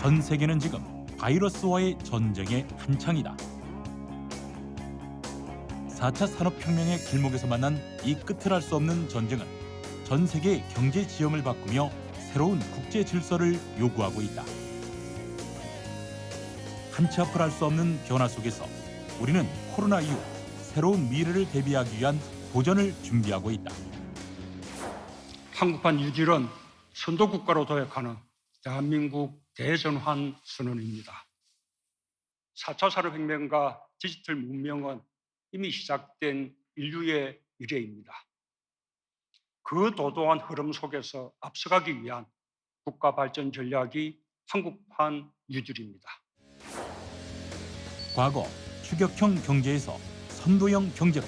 전 세계는 지금 바이러스와의 전쟁의 한창이다. 4차 산업혁명의 길목에서 만난 이 끝을 알 수 없는 전쟁은 전 세계의 경제 지형을 바꾸며 새로운 국제 질서를 요구하고 있다. 한치 앞을 알 수 없는 변화 속에서 우리는 코로나 이후 새로운 미래를 대비하기 위한 도전을 준비하고 있다. 한국판 유질은 선도국가로 도약하는 대한민국 대전환 선언입니다. 4차 산업혁명과 디지털 문명은 이미 시작된 인류의 미래입니다. 그 도도한 흐름 속에서 앞서가기 위한 국가 발전 전략이 한국판 뉴딜입니다. 과거 추격형 경제에서 선도형 경제로,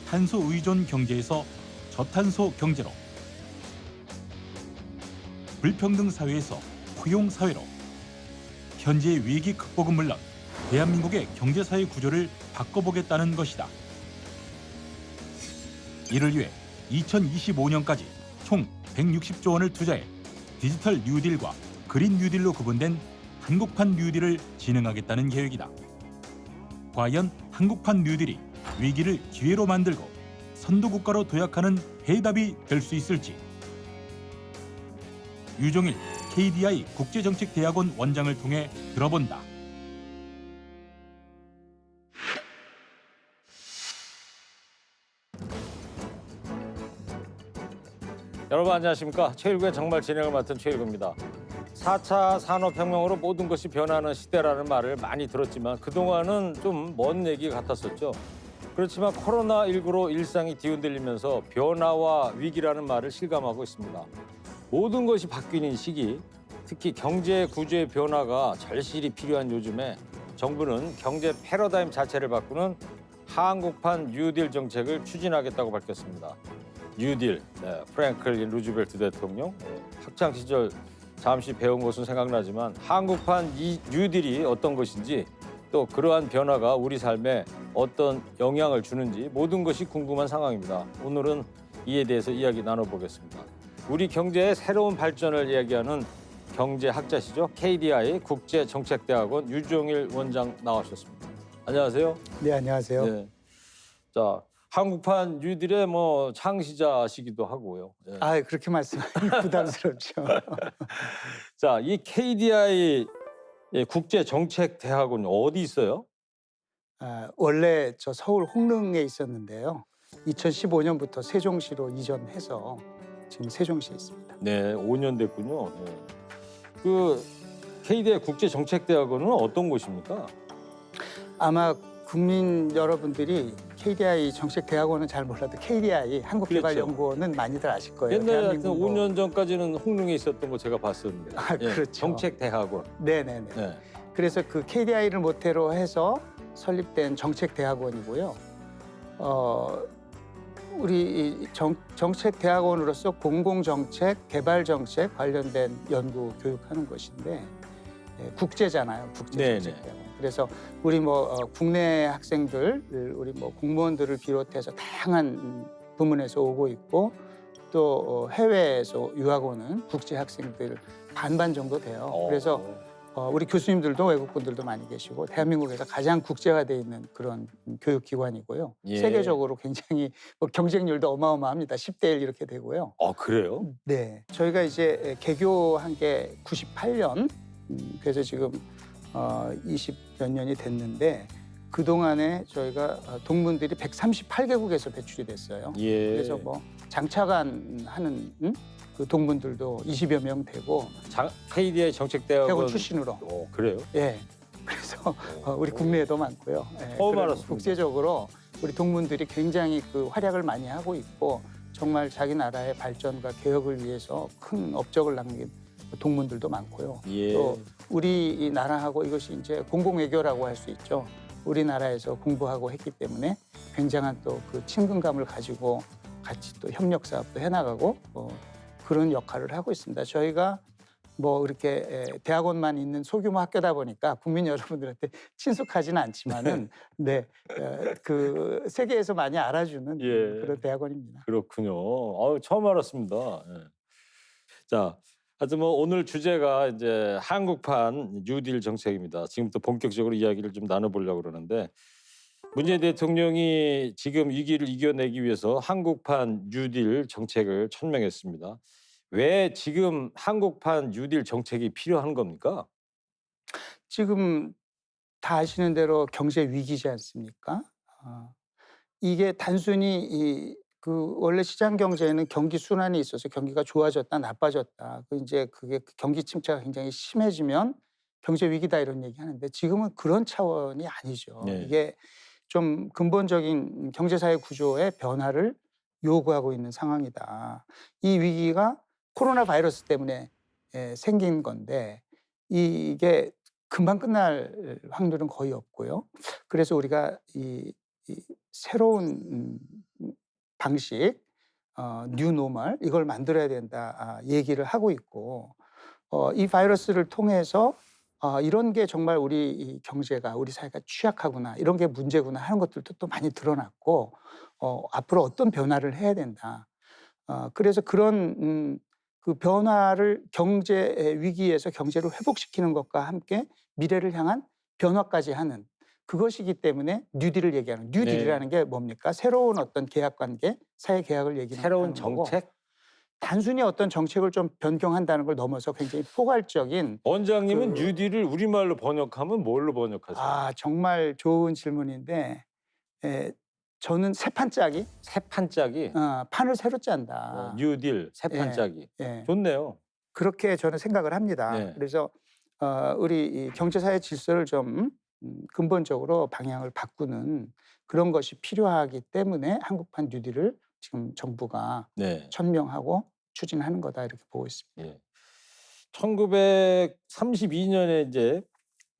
탄소 의존 경제에서 저탄소 경제로, 불평등 사회에서 포용 사회로, 현재의 위기 극복은 물론 대한민국의 경제사회 구조를 바꿔보겠다는 것이다. 이를 위해 2025년까지 총 160조 원을 투자해 디지털 뉴딜과 그린 뉴딜로 구분된 한국판 뉴딜을 진행하겠다는 계획이다. 과연 한국판 뉴딜이 위기를 기회로 만들고 선도국가로 도약하는 해답이 될 수 있을지. 유종일 KDI 국제정책대학원 원장을 통해 들어본다. 여러분 안녕하십니까. 최일구의 정말 진행을 맡은 최일구입니다. 4차 산업혁명으로 모든 것이 변하는 시대라는 말을 많이 들었지만 그동안은 좀 먼 얘기 같았었죠. 그렇지만 코로나19로 일상이 뒤흔들리면서 변화와 위기라는 말을 실감하고 있습니다. 모든 것이 바뀌는 시기, 특히 경제 구조의 변화가 절실히 필요한 요즘에 정부는 경제 패러다임 자체를 바꾸는 한국판 뉴딜 정책을 추진하겠다고 밝혔습니다. 뉴딜, 프랭클린 루즈벨트 대통령, 학창 시절 잠시 배운 것은 생각나지만 한국판 이 뉴딜이 어떤 것인지 또 그러한 변화가 우리 삶에 어떤 영향을 주는지 모든 것이 궁금한 상황입니다. 오늘은 이에 대해서 이야기 나눠보겠습니다. 우리 경제의 새로운 발전을 이야기하는 경제학자시죠. KDI 국제정책대학원 유종일 원장 나오셨습니다. 안녕하세요. 네, 안녕하세요. 네. 자, 한국판 뉴딜의 창시자시기도 하고요. 예. 아, 그렇게 말씀하시면 부담스럽죠. 자, 이 KDI 국제정책대학원 어디 있어요? 원래 저 서울 홍릉에 있었는데요. 2015년부터 세종시로 이전해서 지금 세종시에 있습니다. 네, 5년 됐군요. 네. 그 KDI 국제정책대학원은 어떤 곳입니까? 아마 국민 여러분들이 KDI 정책대학원은 잘 몰라도 KDI 한국개발연구원은 많이들 아실 거예요. 옛날에 하여튼 대한민국 5년 전까지는 홍릉에 있었던 거 제가 봤었는데. 아, 그렇죠. 정책대학원. 네네네. 네. 그래서 그 KDI를 모태로 해서 설립된 정책대학원이고요. 우리 이 정책대학원으로서 공공정책, 개발정책 관련된 연구 교육하는 것인데 국제잖아요. 국제정책대학원. 그래서 우리 국내 학생들, 우리 공무원들을 비롯해서 다양한 부문에서 오고 있고 또 해외에서 유학 오는 국제 학생들 반반 정도 돼요. 그래서 우리 교수님들도 외국분들도 많이 계시고 대한민국에서 가장 국제화돼 있는 그런 교육기관이고요. 예. 세계적으로 굉장히 경쟁률도 어마어마합니다. 10대 1 이렇게 되고요. 그래요? 네, 저희가 이제 개교한 게 98년, 그래서 지금 20몇 년이 됐는데 그동안에 저희가 동문들이 138개국에서 배출이 됐어요. 예. 그래서 장차관 하는 그 동문들도 20여 명 되고 KDI 정책대학원 대학원 출신으로. 그래요? 예. 그래서 우리 국내에도 많고요. 예, 처음 그리고 알았습니다. 국제적으로 우리 동문들이 굉장히 그 활약을 많이 하고 있고 정말 자기 나라의 발전과 개혁을 위해서 큰 업적을 남긴 동문들도 많고요. 예. 또 우리 이 나라하고 이것이 이제 공공외교라고 할 수 있죠. 우리나라에서 공부하고 했기 때문에 굉장한 또 그 친근감을 가지고 같이 또 협력 사업도 해나가고 그런 역할을 하고 있습니다. 저희가 이렇게 대학원만 있는 소규모 학교다 보니까 국민 여러분들한테 친숙하지는 않지만은 네, 그 세계에서 많이 알아주는 예. 그런 대학원입니다. 그렇군요. 처음 알았습니다. 예. 자, 하여튼 뭐 오늘 주제가 이제 한국판 뉴딜 정책입니다. 지금부터 본격적으로 이야기를 좀 나눠보려고 그러는데 문재인 대통령이 지금 위기를 이겨내기 위해서 한국판 뉴딜 정책을 천명했습니다. 왜 지금 한국판 뉴딜 정책이 필요한 겁니까? 지금 다 아시는 대로 경제 위기지 않습니까? 이게 단순히 원래 시장 경제는 경기 순환이 있어서 경기가 좋아졌다 나빠졌다. 이제 그게 경기 침체가 굉장히 심해지면 경제 위기다 이런 얘기 하는데 지금은 그런 차원이 아니죠. 네. 이게 좀 근본적인 경제사회 구조의 변화를 요구하고 있는 상황이다. 이 위기가 코로나 바이러스 때문에 생긴 건데 이게 금방 끝날 확률은 거의 없고요. 그래서 우리가 이 새로운 방식, 뉴 노멀 이걸 만들어야 된다 얘기를 하고 있고 이 바이러스를 통해서 이런 게 정말 우리 이 경제가 우리 사회가 취약하구나 이런 게 문제구나 하는 것들도 또 많이 드러났고 앞으로 어떤 변화를 해야 된다. 그래서 그런 그 변화를 경제 위기에서 경제를 회복시키는 것과 함께 미래를 향한 변화까지 하는 그것이기 때문에 뉴딜을 얘기하는 뉴딜이라는 게 뭡니까? 새로운 어떤 계약관계, 사회 계약을 얘기하는 새로운 거고 정책? 단순히 어떤 정책을 좀 변경한다는 걸 넘어서 굉장히 포괄적인 원장님은 뉴딜을 우리말로 번역하면 뭘로 번역하세요? 정말 좋은 질문인데 저는 새 판짜기 새 판짜기? 판을 새로 짠다. 뉴딜, 새 판짜기. 예. 좋네요. 그렇게 저는 생각을 합니다. 네. 그래서 우리 이 경제사회 질서를 좀 근본적으로 방향을 바꾸는 그런 것이 필요하기 때문에 한국판 뉴딜을 지금 정부가 네. 천명하고 추진하는 거다 이렇게 보고 있습니다. 예. 1932년에 이제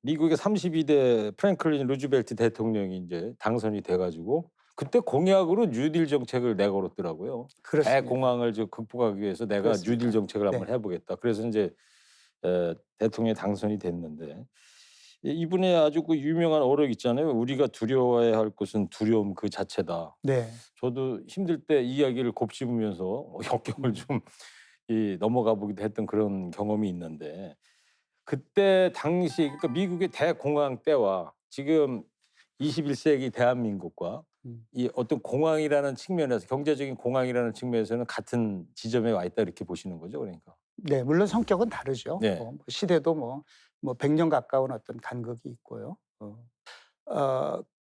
미국의 32대 프랭클린 루즈벨트 대통령이 이제 당선이 돼가지고 그때 공약으로 뉴딜 정책을 내걸었더라고요. 그렇습니다. 대공황을 극복하기 위해서 내가 그렇습니다. 뉴딜 정책을 한번 네. 해보겠다. 그래서 이제 대통령이 당선이 됐는데 이분의 아주 그 유명한 어록 있잖아요. 우리가 두려워해야 할 것은 두려움 그 자체다. 네. 저도 힘들 때 이야기를 곱씹으면서 역경을 좀 넘어가 보기도 했던 그런 경험이 있는데 그때 당시 그러니까 미국의 대공황 때와 지금 21세기 대한민국과 이 어떤 공황이라는 측면에서 경제적인 공황이라는 측면에서는 같은 지점에 와 있다 이렇게 보시는 거죠, 그러니까. 네, 물론 성격은 다르죠. 네. 시대도 뭐 100년 가까운 어떤 간극이 있고요.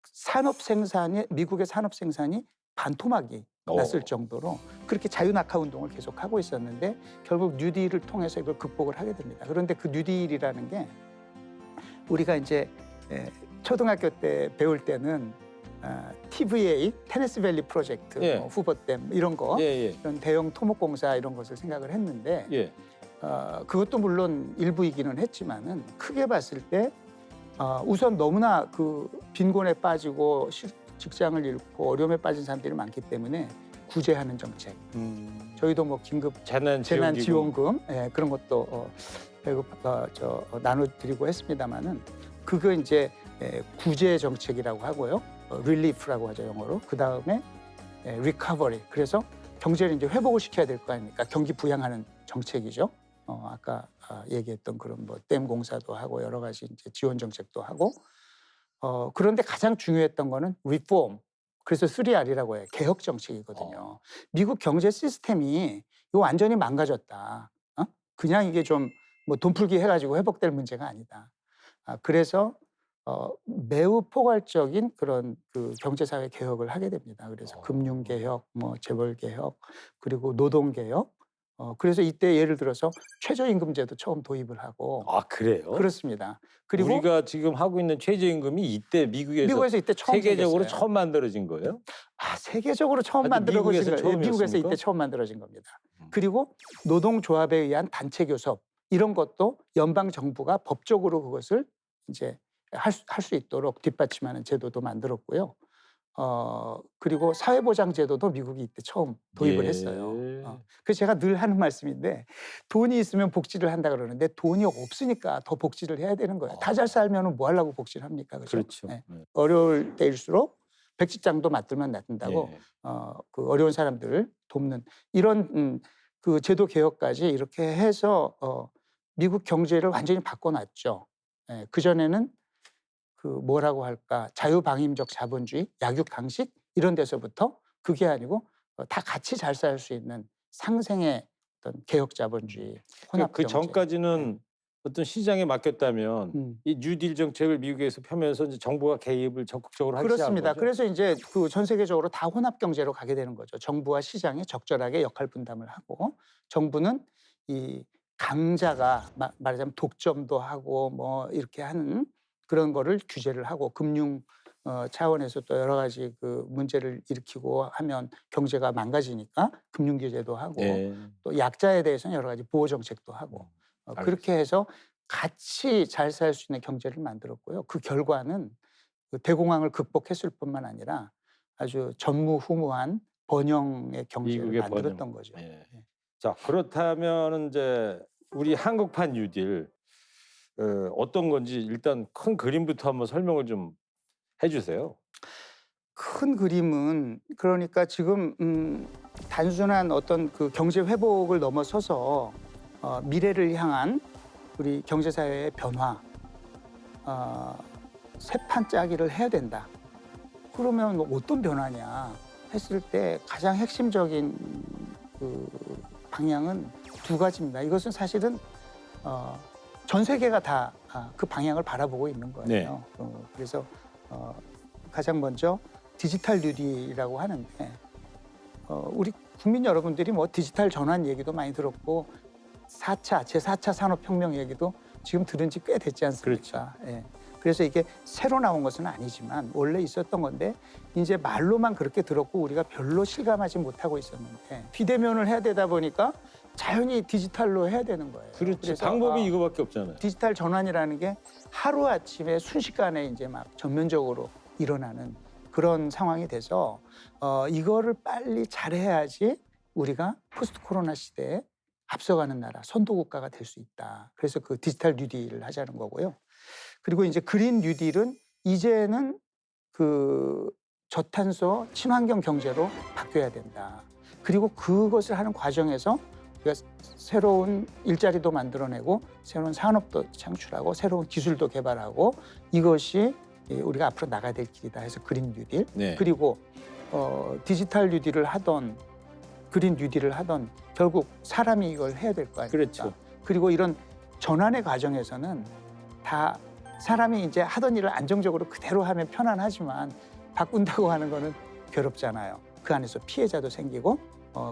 산업 생산이 미국의 산업 생산이 반토막이 났을 정도로 그렇게 자유낙하 운동을 계속하고 있었는데 결국 뉴딜을 통해서 이걸 극복을 하게 됩니다. 그런데 그 뉴딜이라는 게 우리가 이제 초등학교 때 배울 때는 TVA, 테네시 밸리 프로젝트, 예. 후보댐 이런 거, 이런 대형 토목공사 이런 것을 생각을 했는데 예. 그것도 물론 일부이기는 했지만은 크게 봤을 때 우선 너무나 그 빈곤에 빠지고 직장을 잃고 어려움에 빠진 사람들이 많기 때문에 구제하는 정책. 저희도 뭐 긴급 재난지원금 그런 것도 나눠드리고 했습니다마는 그거 이제 구제 정책이라고 하고요, 릴리프라고 하죠 영어로. 그 다음에 리커버리. 그래서 경제를 이제 회복을 시켜야 될 거 아닙니까? 경기 부양하는 정책이죠. 아까 얘기했던 그런 뭐 댐 공사도 하고 여러 가지 이제 지원 정책도 하고. 그런데 가장 중요했던 거는 리폼. 그래서 3R이라고 해요. 개혁 정책이거든요. 미국 경제 시스템이 이거 완전히 망가졌다. 그냥 이게 좀 뭐 돈풀기 해가지고 회복될 문제가 아니다. 그래서 매우 포괄적인 그런 그 경제사회 개혁을 하게 됩니다. 그래서 금융개혁, 뭐 재벌개혁, 그리고 노동개혁. 그래서 이때 예를 들어서 최저임금제도 처음 도입을 하고. 아, 그래요? 그렇습니다. 그리고 우리가 지금 하고 있는 최저임금이 이때 미국에서 이때 처음 세계적으로 생겼어요. 처음 만들어진 거예요? 세계적으로 처음 만들어진 미국에서 거예요. 미국에서 이때 처음 만들어진 겁니다. 그리고 노동조합에 의한 단체 교섭 이런 것도 연방 정부가 법적으로 그것을 이제 할 수 있도록 뒷받침하는 제도도 만들었고요. 그리고 사회보장제도도 미국이 이때 처음 도입을 했어요. 그래서 제가 늘 하는 말씀인데 돈이 있으면 복지를 한다 그러는데 돈이 없으니까 더 복지를 해야 되는 거예요. 다 잘 살면 뭐 하려고 복지를 합니까? 그렇죠. 네. 어려울 때일수록 백지장도 맞들면 낫는다고 그 어려운 사람들을 돕는 이런 그 제도 개혁까지 이렇게 해서 미국 경제를 완전히 바꿔놨죠. 예, 그전에는 그 뭐라고 할까 자유방임적 자본주의, 약육강식 이런 데서부터 그게 아니고 다 같이 잘 살 수 있는 상생의 어떤 개혁 자본주의, 혼합 그 경제. 전까지는 어떤 시장에 맡겼다면 음. 이 뉴딜 정책을 미국에서 펴면서 이제 정부가 개입을 적극적으로 하기 시작한 그렇습니다. 거죠. 그래서 이제 그 전 세계적으로 다 혼합 경제로 가게 되는 거죠. 정부와 시장이 적절하게 역할 분담을 하고 정부는 이 강자가 말하자면 독점도 하고 뭐 이렇게 하는 그런 거를 규제를 하고 금융 차원에서 또 여러 가지 그 문제를 일으키고 하면 경제가 망가지니까 금융 규제도 하고 네. 또 약자에 대해서는 여러 가지 보호 정책도 하고 그렇게 해서 같이 잘 살 수 있는 경제를 만들었고요. 그 결과는 그 대공황을 극복했을 뿐만 아니라 아주 전무후무한 번영의 경제를 미국의 만들었던 번영. 거죠. 예. 자, 그렇다면 이제 우리 한국판 뉴딜 어떤 건지 일단 큰 그림부터 한번 설명을 좀 해주세요. 큰 그림은 그러니까 지금 단순한 어떤 그 경제 회복을 넘어서서 미래를 향한 우리 경제 사회의 변화, 새판 짜기를 해야 된다. 그러면 어떤 변화냐 했을 때 가장 핵심적인 그 방향은 두 가지입니다. 이것은 사실은 전 세계가 다 그 방향을 바라보고 있는 거예요. 네. 그래서 가장 먼저 디지털 뉴딜이라고 하는데 우리 국민 여러분들이 뭐 디지털 전환 얘기도 많이 들었고 제4차 산업혁명 얘기도 지금 들은 지 꽤 됐지 않습니까? 그렇죠. 예. 그래서 이게 새로 나온 것은 아니지만 원래 있었던 건데 이제 말로만 그렇게 들었고 우리가 별로 실감하지 못하고 있었는데 비대면을 해야 되다 보니까 자연히 디지털로 해야 되는 거예요. 그렇죠. 그래서 방법이 이거밖에 없잖아요. 디지털 전환이라는 게 하루아침에 순식간에 이제 막 전면적으로 일어나는 그런 상황이 돼서 이거를 빨리 잘해야지 우리가 포스트 코로나 시대에 앞서가는 나라, 선도 국가가 될 수 있다. 그래서 그 디지털 뉴딜을 하자는 거고요. 그리고 이제 그린 뉴딜은 이제는 그 저탄소 친환경 경제로 바뀌어야 된다. 그리고 그것을 하는 과정에서 우리가 새로운 일자리도 만들어내고 새로운 산업도 창출하고 새로운 기술도 개발하고 이것이 우리가 앞으로 나가야 될 길이다 해서 그린 뉴딜. 네. 그리고 디지털 뉴딜을 하던 그린 뉴딜을 하던 결국 사람이 이걸 해야 될 거 아닙니까? 그렇죠. 그리고 이런 전환의 과정에서는 다 사람이 이제 하던 일을 안정적으로 그대로 하면 편안하지만 바꾼다고 하는 거는 괴롭잖아요. 그 안에서 피해자도 생기고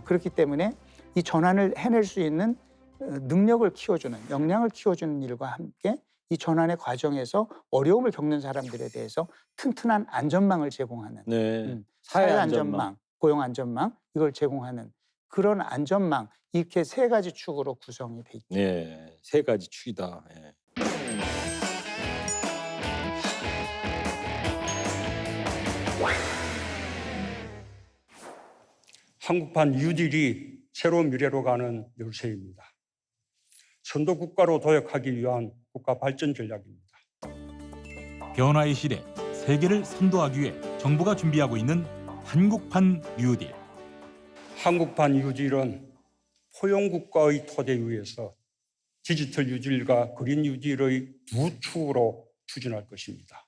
그렇기 때문에 이 전환을 해낼 수 있는 능력을 키워주는 역량을 키워주는 일과 함께 이 전환의 과정에서 어려움을 겪는 사람들에 대해서 튼튼한 안전망을 제공하는 네. 사회 안전망, 고용 안전망 이걸 제공하는 그런 안전망 이렇게 세 가지 축으로 구성이 돼 있죠. 네. 세 가지 축이다. 예. 한국판 뉴딜이 새로운 미래로 가는 열쇠입니다. 선도 국가로 도약하기 위한 국가 발전 전략입니다. 변화의 시대 세계를 선도하기 위해 정부가 준비하고 있는 한국판 뉴딜. 한국판 뉴딜은 포용 국가의 토대 위에서 디지털 뉴딜과 그린 뉴딜의 두 축으로 추진할 것입니다.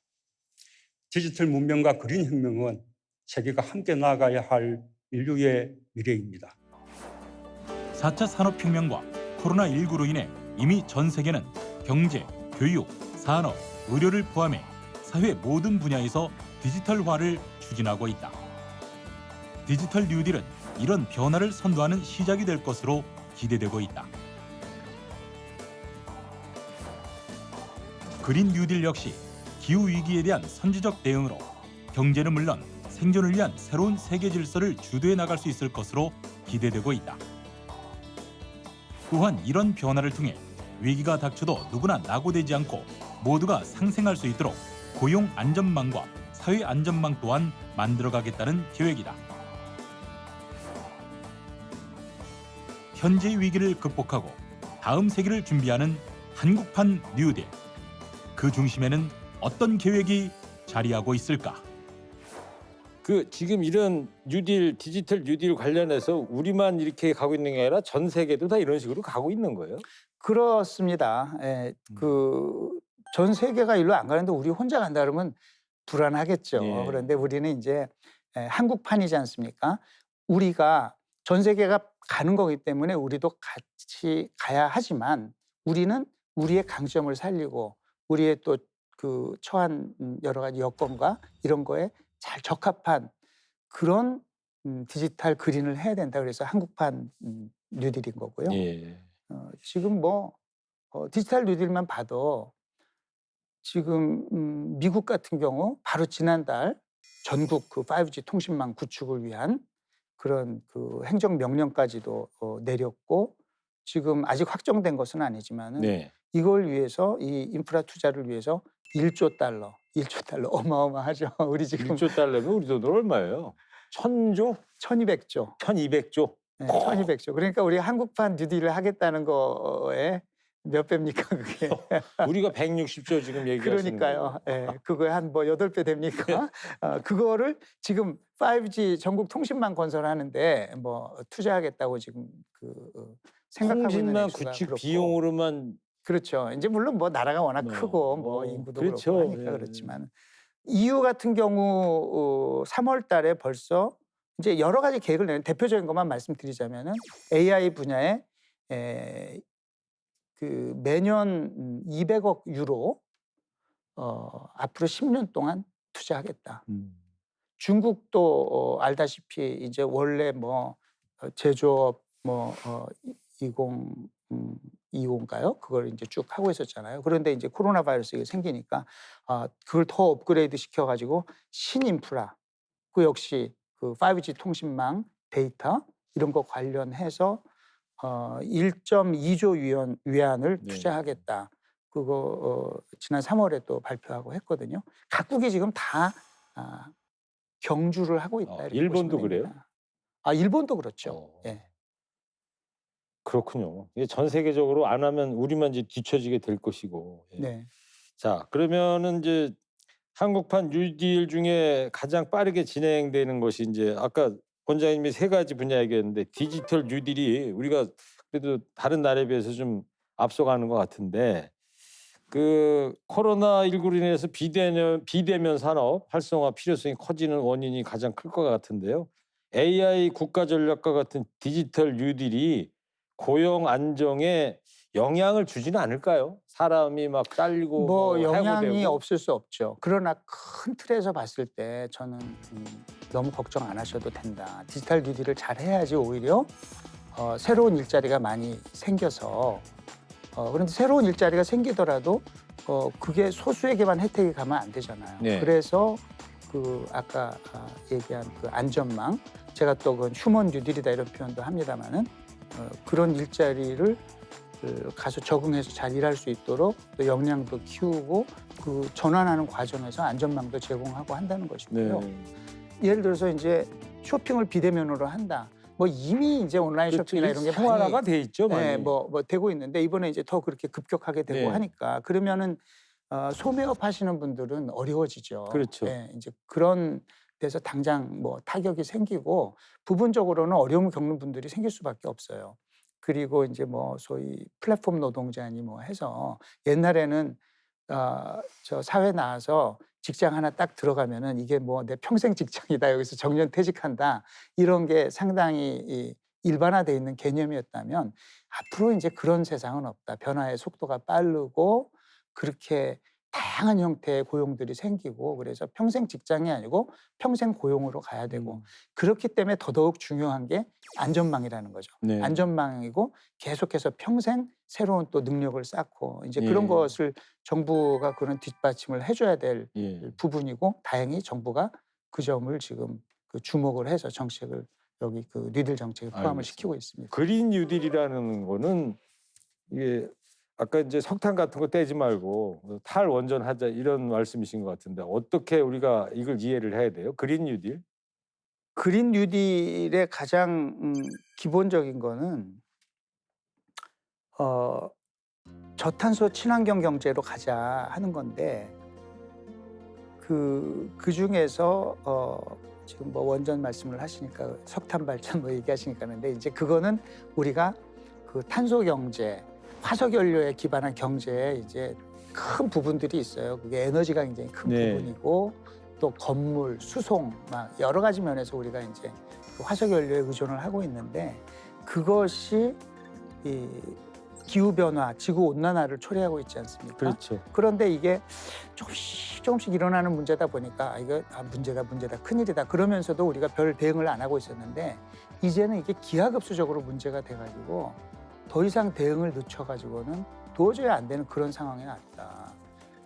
디지털 문명과 그린 혁명은 세계가 함께 나아가야 할 인류의 미래입니다. 4차 산업혁명과 코로나19로 인해 이미 전 세계는 경제, 교육, 산업, 의료를 포함해 사회 모든 분야에서 디지털화를 추진하고 있다. 디지털 뉴딜은 이런 변화를 선도하는 시작이 될 것으로 기대되고 있다. 그린 뉴딜 역시 기후위기에 대한 선제적 대응으로 경제는 물론 생존을 위한 새로운 세계 질서를 주도해 나갈 수 있을 것으로 기대되고 있다. 또한 이런 변화를 통해 위기가 닥쳐도 누구나 낙오되지 않고 모두가 상생할 수 있도록 고용 안전망과 사회 안전망 또한 만들어가겠다는 계획이다. 현재의 위기를 극복하고 다음 세기를 준비하는 한국판 뉴딜. 그 중심에는 어떤 계획이 자리하고 있을까? 그 지금 이런 뉴딜 디지털 뉴딜 관련해서 우리만 이렇게 가고 있는 게 아니라 전 세계도 다 이런 식으로 가고 있는 거예요? 그렇습니다. 예, 그 전 세계가 일로 안 가는데 우리 혼자 간다 그러면 불안하겠죠. 예. 그런데 우리는 이제 한국판이지 않습니까? 우리가 전 세계가 가는 거기 때문에 우리도 같이 가야 하지만 우리는 우리의 강점을 살리고 우리의 또 그 처한 여러 가지 여건과 이런 거에 잘 적합한 그런 디지털 그린을 해야 된다. 그래서 한국판 뉴딜인 거고요. 예. 지금 뭐 디지털 뉴딜만 봐도 지금 미국 같은 경우 바로 지난달 전국 그 5G 통신망 구축을 위한 그런 그 행정 명령까지도 내렸고 지금 아직 확정된 것은 아니지만은 네. 이걸 위해서 이 인프라 투자를 위해서 1조 달러 어마어마하죠. 우리 지금 1조 달러면 우리 돈으로 얼마예요? 1,000조? 1200조. 1,200조? 네, 1200조. 그러니까 우리 한국판 뉴딜을 하겠다는 거에 몇 배입니까 그게? 우리가 160조 지금 얘기하시는 그러니까요. 예, 그거에 한 뭐 8배 됩니까? 그거를 지금 5G 전국 통신망 건설하는데 뭐 투자하겠다고 지금 생각하고 있는 통신망 액수가 구축 그렇고. 비용으로만 그렇죠. 이제 물론 뭐 나라가 워낙 뭐, 크고 뭐 인구도 그렇죠. 그렇고 하니까 예. 그렇지만 EU 같은 경우 3월 달에 벌써 이제 여러 가지 계획을 내는 대표적인 것만 말씀드리자면은 AI 분야에 그 매년 200억 유로 앞으로 10년 동안 투자하겠다. 중국도 알다시피 이제 원래 뭐 제조업 뭐 2025인가요? 그걸 이제 쭉 하고 있었잖아요. 그런데 이제 코로나 바이러스가 생기니까 그걸 더 업그레이드 시켜가지고 신인프라 그 역시 그 5G 통신망 데이터 이런 거 관련해서 1.2조 위안을 네. 투자하겠다. 그거 지난 3월에 또 발표하고 했거든요. 각국이 지금 다 경주를 하고 있다. 이렇게 일본도 보시면 그래요? 됩니다. 일본도 그렇죠. 예. 그렇군요. 이게 전 세계적으로 안 하면 우리만 이제 뒤처지게 될 것이고. 예. 네. 자, 그러면은 이제 한국판 뉴딜 중에 가장 빠르게 진행되는 것이 이제 아까 원장님이 3가지 분야 얘기했는데 디지털 뉴딜이 우리가 그래도 다른 나라에 비해서 좀 앞서가는 것 같은데 그 코로나19로 인해서 비대면 산업 활성화 필요성이 커지는 원인이 가장 클 것 같은데요. AI 국가 전략과 같은 디지털 뉴딜이 고용 안정에 영향을 주지는 않을까요? 사람이 막 잘리고 뭐 영향이 해고되고. 없을 수 없죠. 그러나 큰 틀에서 봤을 때 저는 너무 걱정 안 하셔도 된다. 디지털 뉴딜을 잘 해야지 오히려 새로운 일자리가 많이 생겨서 그런데 새로운 일자리가 생기더라도 그게 소수에게만 혜택이 가면 안 되잖아요. 네. 그래서 그 아까 얘기한 그 안전망 제가 또 그건 휴먼 뉴딜이다 이런 표현도 합니다마는 그런 일자리를 가서 적응해서 잘 일할 수 있도록 또 역량도 키우고 그 전환하는 과정에서 안전망도 제공하고 한다는 것이고요. 네. 예를 들어서 이제 쇼핑을 비대면으로 한다. 뭐 이미 이제 온라인 쇼핑이나 이런 게 생활화가 많이 돼 있죠, 많이. 네, 뭐 되고 있는데 이번에 이제 더 그렇게 급격하게 되고 네. 하니까 그러면은 소매업 하시는 분들은 어려워지죠. 그렇죠. 네, 이제 그런 데서 당장 뭐 타격이 생기고 부분적으로는 어려움을 겪는 분들이 생길 수밖에 없어요. 그리고 이제 뭐 소위 플랫폼 노동자니 뭐 해서 옛날에는 저 사회 나와서 직장 하나 딱 들어가면은 이게 뭐 내 평생 직장이다 여기서 정년 퇴직한다 이런 게 상당히 일반화돼 있는 개념이었다면 앞으로 이제 그런 세상은 없다. 변화의 속도가 빠르고 그렇게 다양한 형태의 고용들이 생기고 그래서 평생 직장이 아니고 평생 고용으로 가야 되고 그렇기 때문에 더더욱 중요한 게 안전망이라는 거죠. 네. 안전망이고 계속해서 평생 새로운 또 능력을 쌓고 이제 그런 예. 것을 정부가 그런 뒷받침을 해줘야 될 예. 부분이고 다행히 정부가 그 점을 지금 그 주목을 해서 정책을 여기 그 뉴딜 정책에 포함을 알겠습니다. 시키고 있습니다. 그린 뉴딜이라는 거는 이게 아까 이제 석탄 같은 거 떼지 말고 탈원전하자 이런 말씀이신 것 같은데 어떻게 우리가 이걸 이해를 해야 돼요? 그린 뉴딜? 그린 뉴딜의 가장 기본적인 거는 저탄소 친환경 경제로 가자 하는 건데 그 중에서 지금 뭐 원전 말씀을 하시니까 석탄 발전 뭐 얘기하시니까 근데 이제 그거는 우리가 그 탄소 경제, 화석 연료에 기반한 경제에 이제 큰 부분들이 있어요. 그게 에너지가 굉장히 큰 네. 부분이고 또 건물, 수송 막 여러 가지 면에서 우리가 이제 그 화석 연료에 의존을 하고 있는데 그것이 이 기후 변화, 지구 온난화를 초래하고 있지 않습니까? 그렇죠. 그런데 이게 조금씩 일어나는 문제다 보니까 이거 문제다 큰일이다 그러면서도 우리가 별 대응을 안 하고 있었는데 이제는 이게 기하급수적으로 문제가 돼가지고 더 이상 대응을 늦춰가지고는 도저히 안 되는 그런 상황에 왔다.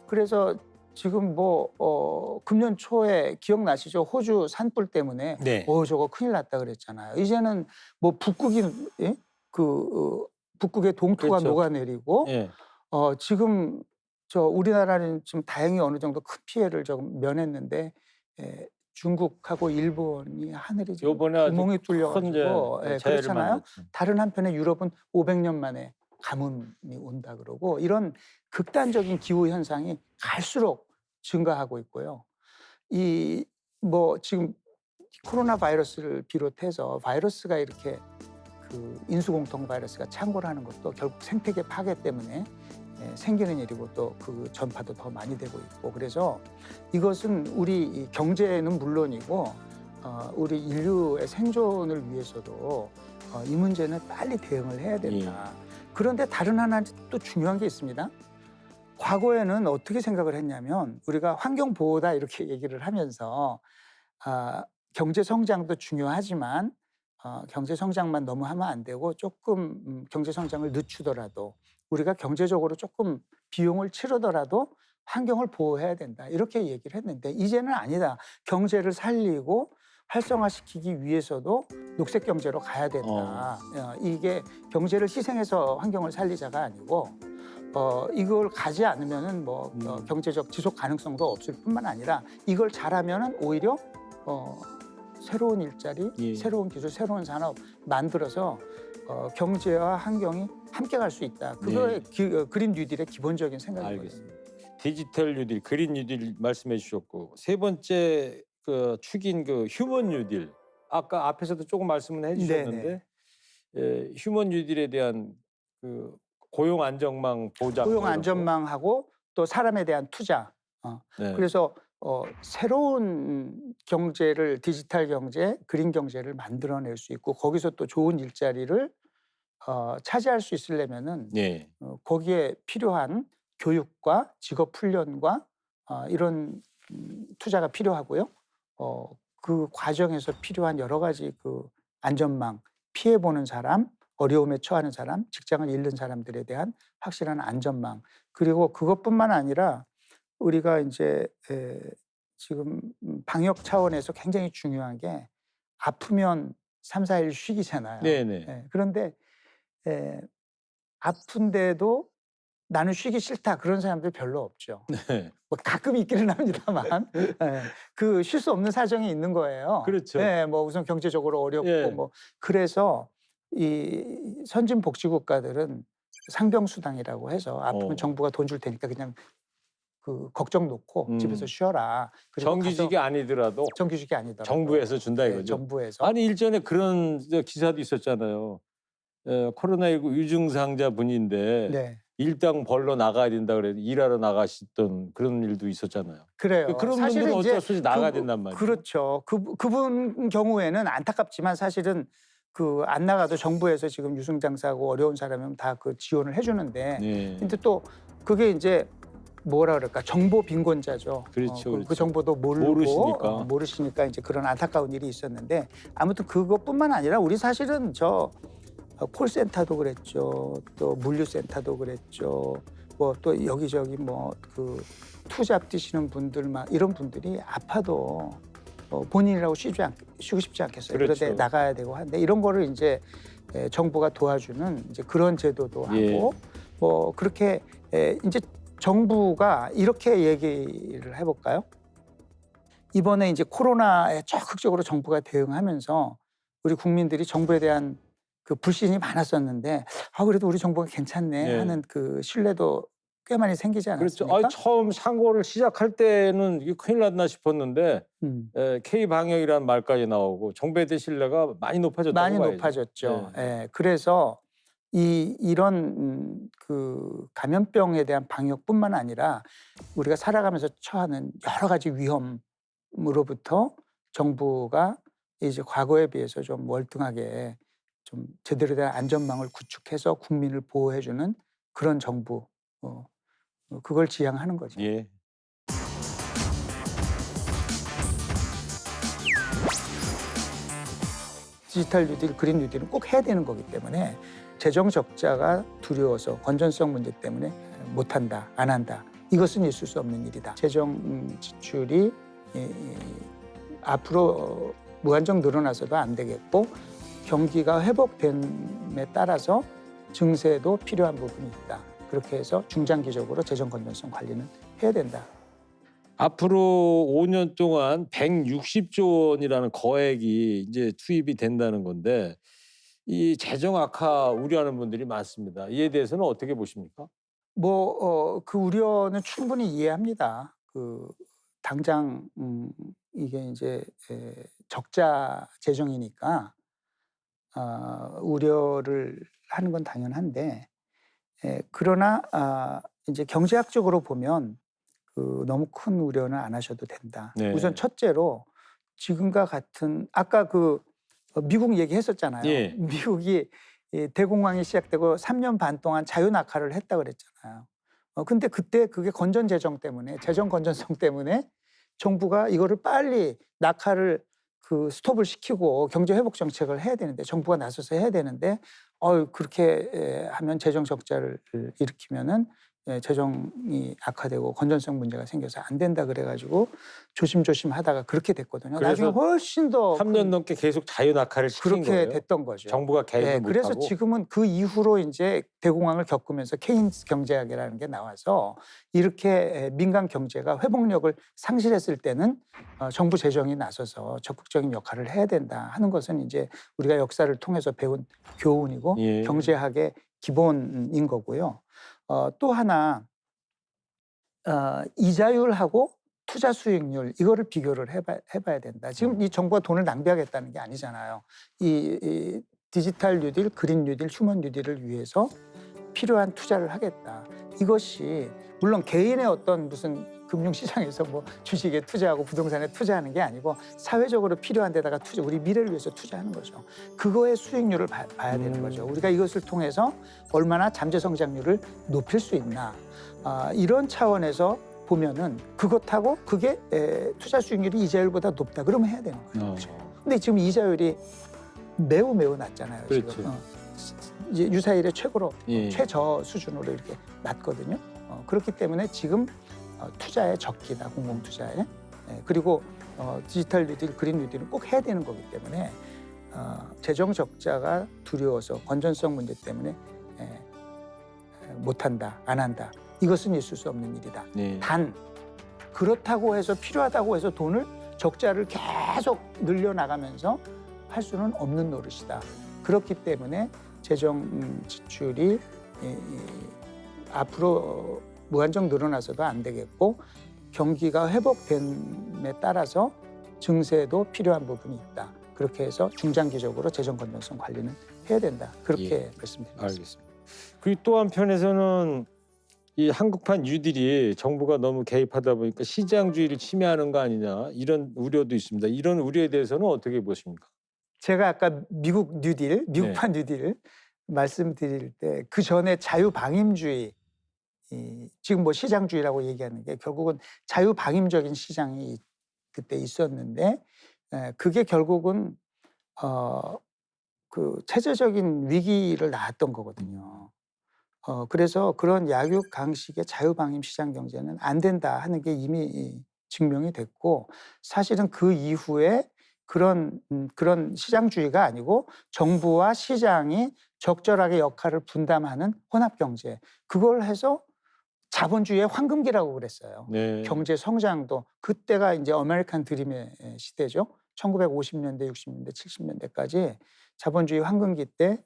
그래서 지금 금년 초에 기억나시죠? 호주 산불 때문에 네. 저거 큰일 났다 그랬잖아요. 이제는 뭐 북극이 북극의 동토가 그렇죠. 녹아내리고 예. 지금 우리나라는 지금 다행히 어느 정도 큰 피해를 좀 면했는데 중국하고 일본이 하늘이 지금 요번에 아주 구멍이 큰 뚫려가지고 이제 재해를 그렇잖아요. 만났죠. 다른 한편에 유럽은 500년 만에 가뭄이 온다 그러고 이런 극단적인 기후 현상이 갈수록 증가하고 있고요. 지금 코로나 바이러스를 비롯해서 바이러스가 이렇게 그 인수공통 바이러스가 창궐 하는 것도 결국 생태계 파괴 때문에 생기는 일이고 또 그 전파도 더 많이 되고 있고 그래서 이것은 우리 경제는 물론이고 우리 인류의 생존을 위해서도 이 문제는 빨리 대응을 해야 된다. 그런데 다른 하나 또 중요한 게 있습니다. 과거에는 어떻게 생각을 했냐면 우리가 환경 보호다 이렇게 얘기를 하면서 경제 성장도 중요하지만 경제 성장만 너무 하면 안 되고 조금 경제 성장을 늦추더라도 우리가 경제적으로 조금 비용을 치르더라도 환경을 보호해야 된다 이렇게 얘기를 했는데 이제는 아니다. 경제를 살리고 활성화시키기 위해서도 녹색 경제로 가야 된다. 이게 경제를 희생해서 환경을 살리자가 아니고 이걸 가지 않으면은 경제적 지속 가능성도 없을 뿐만 아니라 이걸 잘하면은 오히려 새로운 일자리, 새로운 기술, 새로운 산업 만들어서 경제와 환경이 함께 갈 수 있다. 그거의 그린 뉴딜의 기본적인 생각이거든요. 알겠습니다. 디지털 뉴딜, 그린 뉴딜 말씀해 주셨고 세 번째 그 축인 그 휴먼 뉴딜. 아까 앞에서도 조금 말씀을 해주셨는데 휴먼 뉴딜에 대한 그 고용 안정망 보장. 고용 안전망하고 또 사람에 대한 투자. 네. 그래서 새로운 경제를 디지털 경제, 그린 경제를 만들어낼 수 있고 거기서 또 좋은 일자리를 차지할 수 있으려면은 거기에 필요한 교육과 직업 훈련과 이런 투자가 필요하고요. 그 과정에서 필요한 여러 가지 그 안전망, 피해 보는 사람, 어려움에 처하는 사람, 직장을 잃는 사람들에 대한 확실한 안전망. 그리고 그것뿐만 아니라 우리가 이제 지금 방역 차원에서 굉장히 중요한 게 아프면 3, 4일 쉬기잖아요. 네네. 그런데 아픈데도 나는 쉬기 싫다 그런 사람들 별로 없죠. 네. 뭐 가끔 있기는 합니다만 그 쉴 수 없는 사정이 있는 거예요. 그렇죠. 뭐 우선 경제적으로 어렵고 뭐 그래서 이 선진 복지 국가들은 상병수당이라고 해서 아프면 정부가 돈 줄 테니까 그냥 그 걱정 놓고 집에서 쉬어라. 그리고 정규직이 아니더라도 정규직이 아니더라도 정부에서 준다 이거죠. 정부에서. 아니 일전에 그런 기사도 있었잖아요. 코로나19 유증상자 분인데 일당 벌러 나가야 된다 그래서 일하러 나가시던 그런 일도 있었잖아요. 그래요. 그런 사실은 분들은 이제 어쩔 수 없이 나가야 된단 말이에요. 그렇죠. 그분 경우에는 안타깝지만 사실은 그 안 나가도 정부에서 지금 유증장사하고 어려운 사람이면 다 그 지원을 해주는데 근데 또 그게 이제 뭐라 그럴까 정보 빈곤자죠. 그렇죠, 그 정보도 모르시니까 이제 그런 안타까운 일이 있었는데 아무튼 그것뿐만 아니라 우리 사실은 콜센터도 그랬죠. 또 물류센터도 그랬죠. 뭐 또 여기저기 그 투잡 뛰시는 분들 막 이런 분들이 아파도 본인이라고 쉬고 싶지 않겠어요. 그렇죠. 그런데 나가야 되고 하는데 이런 거를 이제 정부가 도와주는 이제 그런 제도도 하고 뭐 그렇게 이제 정부가 이렇게 얘기를 해볼까요? 이번에 이제 코로나에 적극적으로 정부가 대응하면서 우리 국민들이 정부에 대한 그 불신이 많았었는데 그래도 우리 정부가 괜찮네 하는 그 신뢰도 꽤 많이 생기지 그렇죠. 않았습니까? 처음 상고를 시작할 때는 이게 큰일 났나 싶었는데 K 방역이라는 말까지 나오고 정부에 대한 신뢰가 많이 높아졌다고 많이 봐야죠. 높아졌죠. 네. 예, 그래서 이런 그 감염병에 대한 방역뿐만 아니라 우리가 살아가면서 처하는 여러 가지 위험으로부터 정부가 이제 과거에 비해서 좀 월등하게 좀 제대로 된 안전망을 구축해서 국민을 보호해주는 그런 정부, 그걸 지향하는 거죠. 예. 디지털 뉴딜, 그린 뉴딜은 꼭 해야 되는 거기 때문에 재정 적자가 두려워서 건전성 문제 때문에 못한다, 안 한다. 이것은 있을 수 없는 일이다. 재정 지출이 앞으로 무한정 늘어나서도 안 되겠고 경기가 회복됨에 따라서 증세도 필요한 부분이 있다. 그렇게 해서 중장기적으로 재정 건전성 관리는 해야 된다. 앞으로 5년 동안 160조 원이라는 거액이 이제 투입이 된다는 건데 이 재정 악화 우려하는 분들이 많습니다. 이에 대해서는 어떻게 보십니까? 그 우려는 충분히 이해합니다. 당장 이게 이제 적자 재정이니까 우려를 하는 건 당연한데 그러나 이제 경제학적으로 보면 너무 큰 우려는 안 하셔도 된다. 네. 우선 첫째로 지금과 같은 아까 미국 얘기했었잖아요. 예. 미국이 대공황이 시작되고 3년 반 동안 자유 낙하를 했다 그랬잖아요. 근데 그때 그게 건전 재정 때문에 재정 건전성 때문에 정부가 이거를 빨리 낙하를 스톱을 시키고 경제 회복 정책을 해야 되는데 정부가 나서서 해야 되는데 그렇게 하면 재정 적자를 일으키면은 재정이 악화되고 건전성 문제가 생겨서 안 된다 그래가지고 조심조심 하다가 그렇게 됐거든요. 나중에 훨씬 더 3년 넘게 계속 자유 낙하를 시킨 그렇게 거예요. 됐던 거죠. 정부가 개입을 그래서 못하고. 지금은 그 이후로 이제 대공황을 겪으면서 케인스 경제학이라는 게 나와서 이렇게 민간 경제가 회복력을 상실했을 때는 정부 재정이 나서서 적극적인 역할을 해야 된다 하는 것은 이제 우리가 역사를 통해서 배운 교훈이고 예. 경제학의 기본인 거고요. 또 하나 이자율하고 투자 수익률 이거를 비교를 해봐야 된다. 지금 이 정부가 돈을 낭비하겠다는 게 아니잖아요. 이 디지털 뉴딜, 그린 뉴딜, 휴먼 뉴딜을 위해서 필요한 투자를 하겠다. 이것이 물론 개인의 어떤 무슨 금융시장에서 뭐 주식에 투자하고 부동산에 투자하는 게 아니고 사회적으로 필요한 데다가 우리 미래를 위해서 투자하는 거죠. 그거의 수익률을 봐야 되는 거죠. 우리가 이것을 통해서 얼마나 잠재 성장률을 높일 수 있나. 이런 차원에서 보면은 그것하고 그게 투자 수익률이 이자율보다 높다. 그러면 해야 되는 거예요. 근데 지금 이자율이 매우 낮잖아요. 그렇죠. 지금. 이제 유사일의 최고로 예. 최저 수준으로 이렇게 낮거든요. 그렇기 때문에 지금 투자의 적기다, 공공 투자에. 그리고 디지털 뉴딜, 그린 뉴딜은 꼭 해야 되는 거기 때문에 재정 적자가 두려워서 건전성 문제 때문에 못한다, 안 한다. 이것은 있을 수 없는 일이다. 네. 단 그렇다고 해서 필요하다고 해서 돈을 적자를 계속 늘려나가면서 할 수는 없는 노릇이다. 그렇기 때문에 재정 지출이 앞으로 무한정 늘어나서도 안 되겠고 경기가 회복됨에 따라서 증세도 필요한 부분이 있다. 그렇게 해서 중장기적으로 재정 건전성 관리는 해야 된다. 그렇게 말씀드리겠습니다. 알겠습니다. 그리고 또 한편에서는 이 한국판 뉴딜이 정부가 너무 개입하다 보니까 시장주의를 침해하는 거 아니냐 이런 우려도 있습니다. 이런 우려에 대해서는 어떻게 보십니까? 제가 아까 미국 뉴딜, 미국판 뉴딜 말씀드릴 때 그 전에 자유방임주의, 지금 뭐 시장주의라고 얘기하는 게 결국은 자유방임적인 시장이 그때 있었는데 그게 결국은 그 체제적인 위기를 낳았던 거거든요. 그래서 그런 약육강식의 자유방임 시장 경제는 안 된다 하는 게 이미 증명이 됐고 사실은 그 이후에 그런 시장주의가 아니고 정부와 시장이 적절하게 역할을 분담하는 혼합경제 그걸 해서 자본주의의 황금기라고 그랬어요. 네. 경제 성장도 그때가 이제 아메리칸 드림의 시대죠. 1950년대, 60년대, 70년대까지 자본주의 황금기 때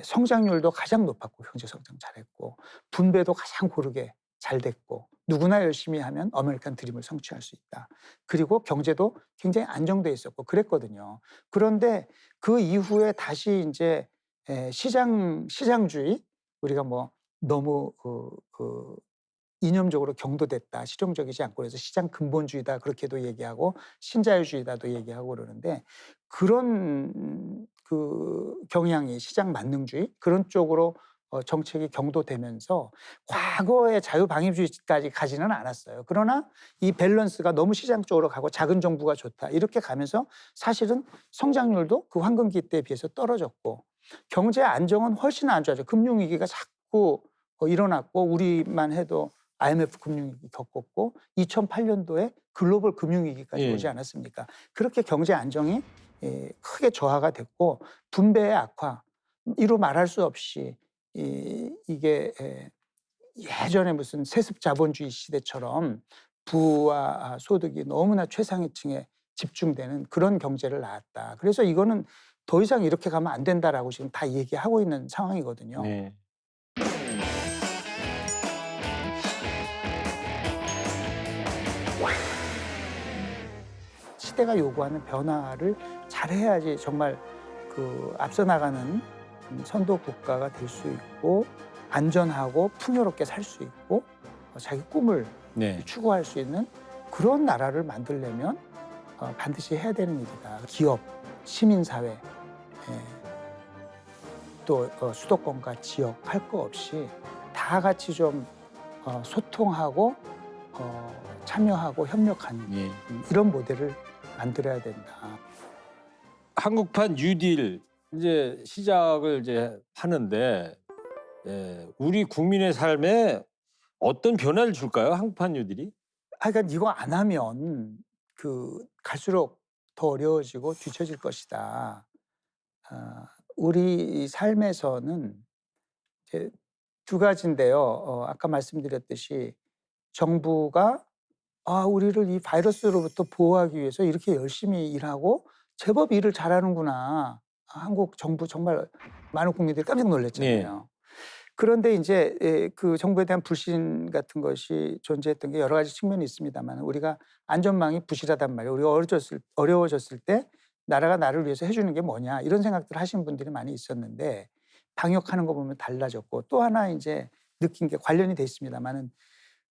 성장률도 가장 높았고 경제 성장 잘했고 분배도 가장 고르게 잘 됐고 누구나 열심히 하면 아메리칸 드림을 성취할 수 있다. 그리고 경제도 굉장히 안정돼 있었고 그랬거든요. 그런데 그 이후에 다시 이제 시장주의 우리가 뭐 너무 이념적으로 경도됐다, 실용적이지 않고 그래서 시장 근본주의다 그렇게도 얘기하고 신자유주의다도 얘기하고 그러는데 그런 그 경향이 시장 만능주의 그런 쪽으로 정책이 경도되면서 과거의 자유방위주의까지 가지는 않았어요. 그러나 이 밸런스가 너무 시장 쪽으로 가고 작은 정부가 좋다 이렇게 가면서 사실은 성장률도 그 황금기 때에 비해서 떨어졌고 경제 안정은 훨씬 안 좋아져. 금융위기가 자꾸 일어났고 우리만 해도 IMF 금융위기 겪었고 2008년도에 글로벌 금융위기까지 예. 오지 않았습니까? 그렇게 경제 안정이 크게 저하가 됐고 분배의 악화 이루 말할 수 없이 이게 예전에 무슨 세습 자본주의 시대처럼 부와 소득이 너무나 최상위층에 집중되는 그런 경제를 낳았다. 그래서 이거는 더 이상 이렇게 가면 안 된다라고 지금 다 얘기하고 있는 상황이거든요. 네. 시대가 요구하는 변화를 잘해야지 정말 그 앞서 나가는 선도 국가가 될 수 있고 안전하고 풍요롭게 살 수 있고 자기 꿈을 네. 추구할 수 있는 그런 나라를 만들려면 반드시 해야 되는 일이다. 기업, 시민사회, 또 수도권과 지역 할 거 없이 다 같이 좀 소통하고 참여하고 협력하는 예. 이런 모델을 만들어야 된다. 한국판 뉴딜 이제 시작을 이제 하는데 우리 국민의 삶에 어떤 변화를 줄까요? 한국판 뉴딜이? 그러니까 이거 안 하면 그 갈수록 더 어려워지고 뒤처질 것이다. 우리 삶에서는 이제 두 가지인데요. 아까 말씀드렸듯이 정부가 우리를 이 바이러스로부터 보호하기 위해서 이렇게 열심히 일하고 제법 일을 잘하는구나. 한국 정부 정말 많은 국민들이 깜짝 놀랐잖아요. 그런데 이제 그 정부에 대한 불신 같은 것이 존재했던 게 여러 가지 측면이 있습니다만 우리가 안전망이 부실하단 말이에요. 우리가 어려워졌을 때 나라가 나를 위해서 해주는 게 뭐냐 이런 생각들을 하시는 분들이 많이 있었는데 방역하는 거 보면 달라졌고 또 하나 이제 느낀 게 관련이 돼 있습니다만은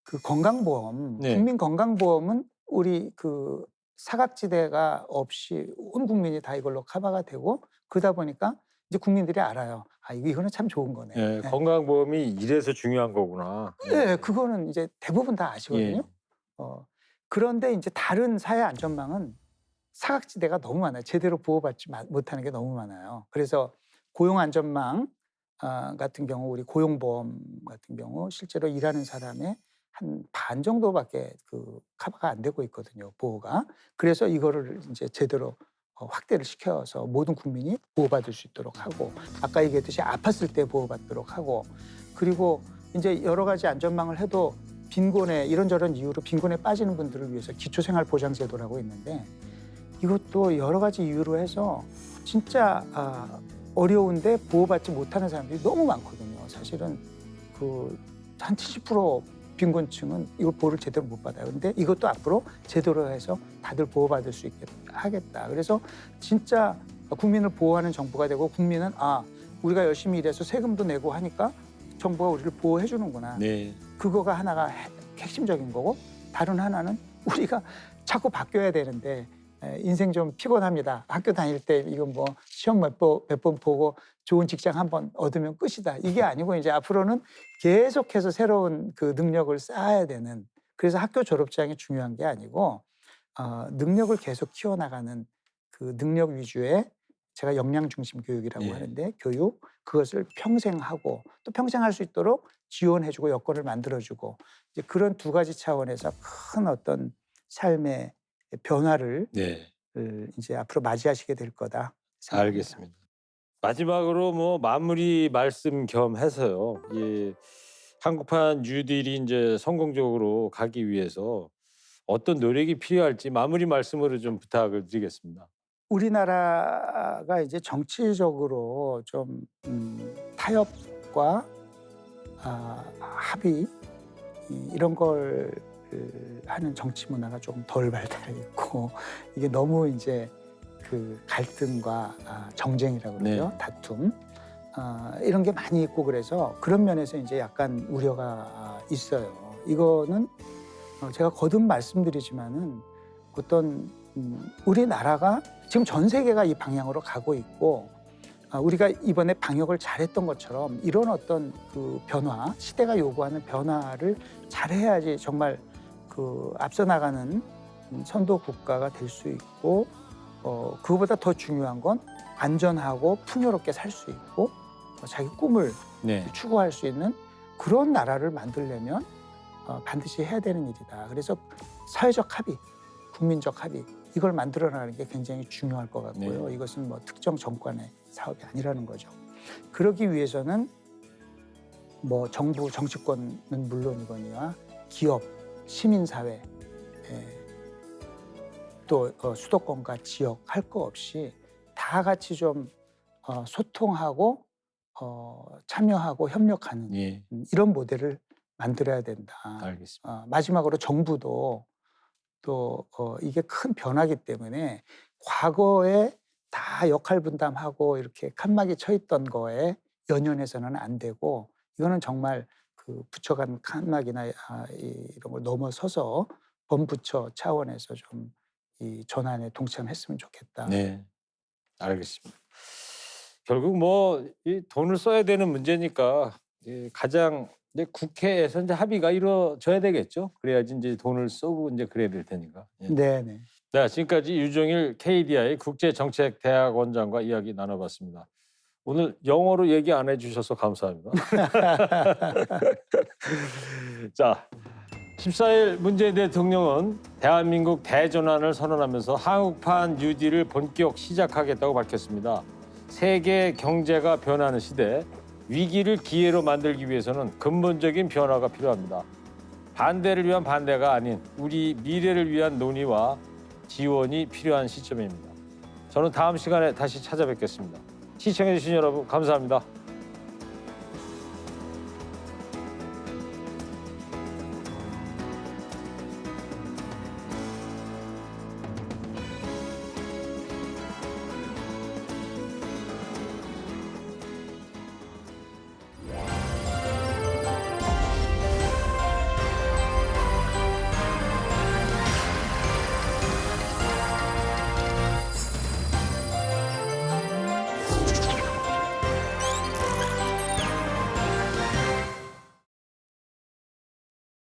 그 건강보험, 네. 국민건강보험은 우리 그 사각지대가 없이 온 국민이 다 이걸로 커버가 되고 그러다 보니까 이제 국민들이 알아요. 이거는 참 좋은 거네. 예, 건강보험이 이래서 중요한 거구나. 네, 그거는 이제 대부분 다 아시거든요. 그런데 이제 다른 사회 안전망은 사각지대가 너무 많아요. 제대로 보호받지 못하는 게 너무 많아요. 그래서 고용안전망 같은 경우 우리 고용보험 같은 경우 실제로 일하는 사람의 한 반 정도밖에 그 커버가 안 되고 있거든요. 보호가. 그래서 이거를 이제 제대로 확대를 시켜서 모든 국민이 보호받을 수 있도록 하고 아까 얘기했듯이 아팠을 때 보호받도록 하고 그리고 이제 여러 가지 안전망을 해도 빈곤에 이런저런 이유로 빈곤에 빠지는 분들을 위해서 기초생활보장제도라고 있는데 이것도 여러 가지 이유로 해서 진짜 어려운데 보호받지 못하는 사람들이 너무 많거든요. 사실은 그 한 70% 빈곤층은 이걸 보호를 제대로 못 받아요. 근데 이것도 앞으로 제대로 해서 다들 보호받을 수 있게 하겠다. 그래서 진짜 국민을 보호하는 정부가 되고 국민은 우리가 열심히 일해서 세금도 내고 하니까 정부가 우리를 보호해 주는구나. 네. 그거가 하나가 핵심적인 거고 다른 하나는 우리가 자꾸 바뀌어야 되는데 인생 좀 피곤합니다. 학교 다닐 때 이건 뭐 시험 몇 번 보고 좋은 직장 한 번 얻으면 끝이다. 이게 아니고 이제 앞으로는 계속해서 새로운 그 능력을 쌓아야 되는 그래서 학교 졸업장이 중요한 게 아니고 능력을 계속 키워나가는 그 능력 위주의 제가 역량 중심 교육이라고 하는데 교육 그것을 평생 하고 또 평생 할 수 있도록 지원해주고 여건을 만들어주고 이제 그런 두 가지 차원에서 큰 어떤 삶의 변화를 이제 앞으로 맞이하시게 될 거다 생각합니다. 알겠습니다. 마지막으로 뭐 마무리 말씀 겸 해서요. 한국판 뉴딜이 이제 성공적으로 가기 위해서 어떤 노력이 필요할지 마무리 말씀으로 좀 부탁을 드리겠습니다. 우리나라가 이제 정치적으로 좀 타협과 합의 이런 걸 하는 정치 문화가 조금 덜 발달해 있고 이게 너무 이제 그 갈등과 정쟁이라고 그러죠. 네. 다툼 이런 게 많이 있고 그래서 그런 면에서 이제 약간 우려가 있어요. 이거는 제가 거듭 말씀드리지만은 어떤 우리나라가 지금 전 세계가 이 방향으로 가고 있고 우리가 이번에 방역을 잘했던 것처럼 이런 어떤 그 변화, 시대가 요구하는 변화를 잘해야지 정말 그 앞서 나가는 선도 국가가 될 수 있고 그거보다 더 중요한 건 안전하고 풍요롭게 살 수 있고 자기 꿈을 네. 추구할 수 있는 그런 나라를 만들려면 반드시 해야 되는 일이다. 그래서 사회적 합의, 국민적 합의 이걸 만들어나가는 게 굉장히 중요할 것 같고요. 네. 이것은 뭐 특정 정권의 사업이 아니라는 거죠. 그러기 위해서는 뭐 정부, 정치권은 물론이거니와 기업, 시민사회, 또 수도권과 지역 할 거 없이 다 같이 좀 소통하고 참여하고 협력하는 예. 이런 모델을 만들어야 된다. 알겠습니다. 마지막으로 정부도 또 이게 큰 변화기 때문에 과거에 다 역할 분담하고 이렇게 칸막이 쳐 있던 거에 연연해서는 안 되고 이거는 정말 그 부처 간 칸막이나 이런 걸 넘어서서 범부처 차원에서 좀 이 전환에 동참했으면 좋겠다. 네. 알겠습니다. 결국 뭐 이 돈을 써야 되는 문제니까 가장 이제 국회에서 이제 합의가 이루어져야 되겠죠. 그래야지 이제 돈을 쓰고 이제 그래야 될 테니까. 예. 네네. 네, 지금까지 유종일 KDI 국제정책대학원장과 이야기 나눠봤습니다. 오늘 영어로 얘기 안 해주셔서 감사합니다. 자, 14일 문재인 대통령은 대한민국 대전환을 선언하면서 한국판 뉴딜을 본격 시작하겠다고 밝혔습니다. 세계 경제가 변하는 시대, 위기를 기회로 만들기 위해서는 근본적인 변화가 필요합니다. 반대를 위한 반대가 아닌 우리 미래를 위한 논의와 지원이 필요한 시점입니다. 저는 다음 시간에 다시 찾아뵙겠습니다. 시청해주신 여러분 감사합니다.